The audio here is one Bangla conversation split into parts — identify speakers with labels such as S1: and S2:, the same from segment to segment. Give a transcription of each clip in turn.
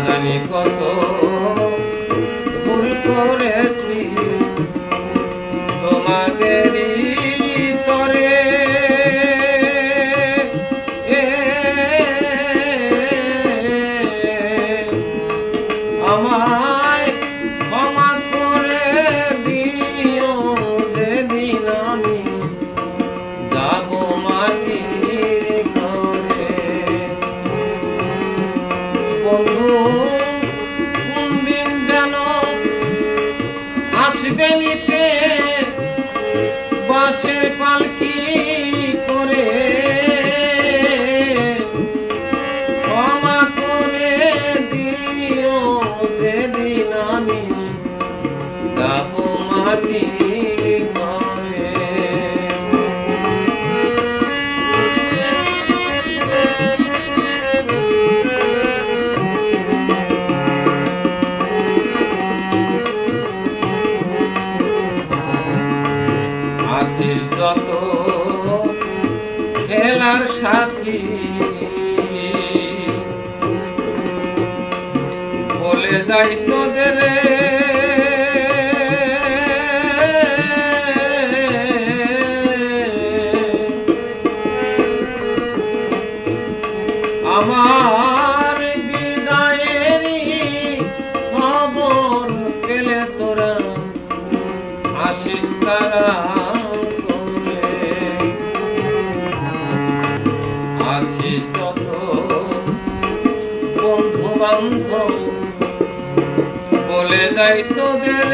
S1: জানি কত ভুল করেছি তোমাদেরই তরে আমায় ক্ষমা করে দিও যেদিন আমি যাব মাটির ঘরে। বন্ধু কোন দিন যেন আসবে নিতে বাঁশের পালকি করে, ক্ষমা করে দিও যেদিন আমি যাব মাটির ঘরে। আছিস যত খেলার সাথী বলে যাই তোদের আমার বিদায়েরই খবর পেলে তোরা আসিস তারা করে। আসিস যত বন্ধু বান্ধব বলে যাই তোদের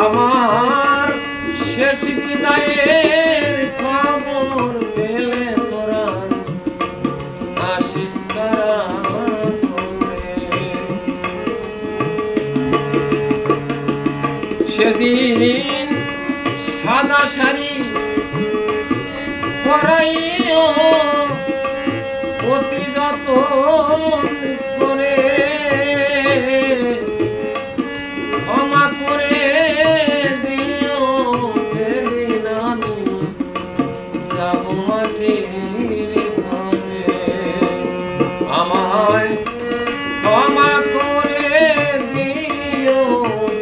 S1: আমার শেষ বিদায়ের খবর পেলে তোরা আসিস তারা করে। সেদিন সাদা শাড়ি পরাইও অতি যতন করে, ক্ষমা করে দিও যেদিন আমি যাব মাটির ঘরে। আমায় ক্ষমা করে দিও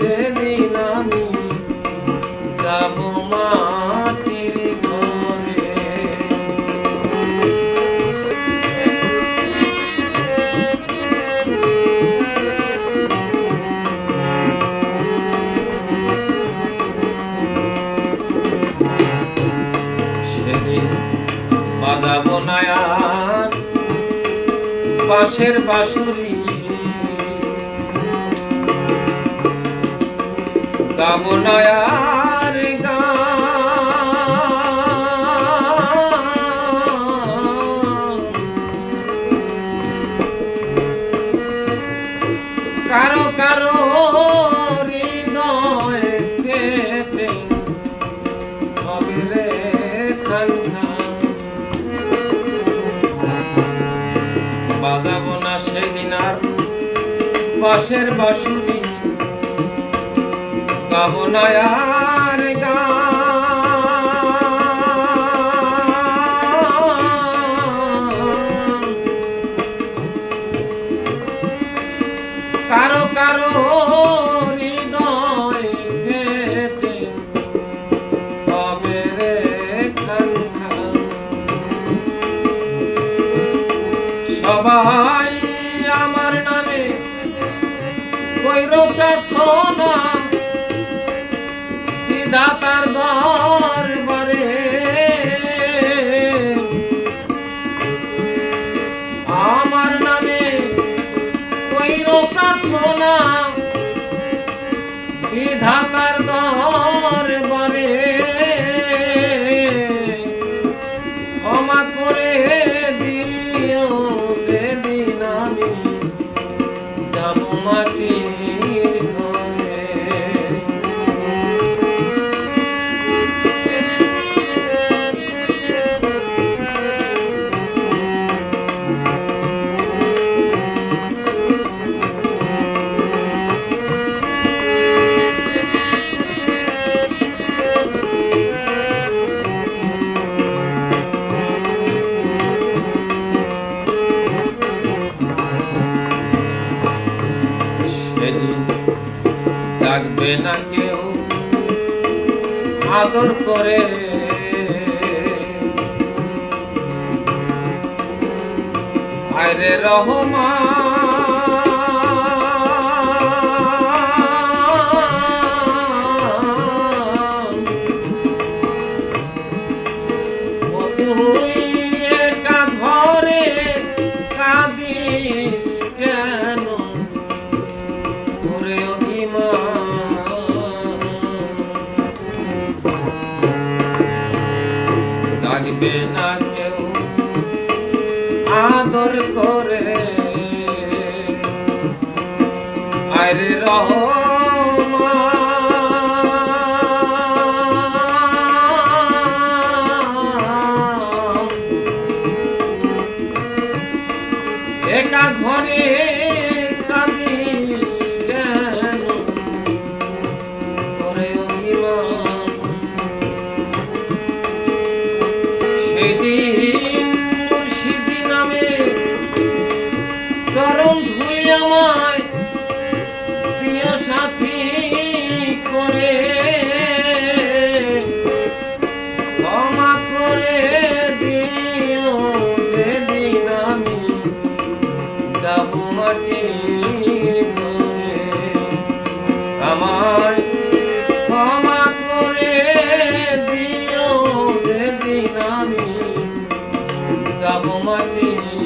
S1: যেদিন আমি যাব মাটির ঘরে। সেদিন বাজাবো না আর বাঁশের বাঁশুরি, গাবো না আর গান, কারো কারো হৃদয় কেটে হবে রে খান খান। বাজাবো না সেদিন আর বাঁশের বাঁশুরি, গাবো না আর গান, কারো কারো হৃদয় ফেটে হবে রে খান খান। সবাই আমার নামে কইর প্রার্থনা বিধাতার দরবারে, আমার নামে কইর প্রার্থনা বিধাতার দরবারে, ক্ষমা করে দিও যেদিন আমি যাব মাটির ঘরে। ডাকবে না কেউ আদর করে, আরে রহমান তুই একা ঘরে কাঁদিস কেন করে অভিমান, ডাকবে না কেউ আদর করে, আরে রহমান একা ঘরে কাঁদিস কেন করে অভিমান, সেদিন মুর্শিদি নামে চরণ ধুলি আমায় প্রিয় সাথী করে, ক্ষমা করে দিও যেদিন আমি যাব মাটির ঘরে, আমায় ক্ষমা করে দিও যেদিন আমি যাব মাটির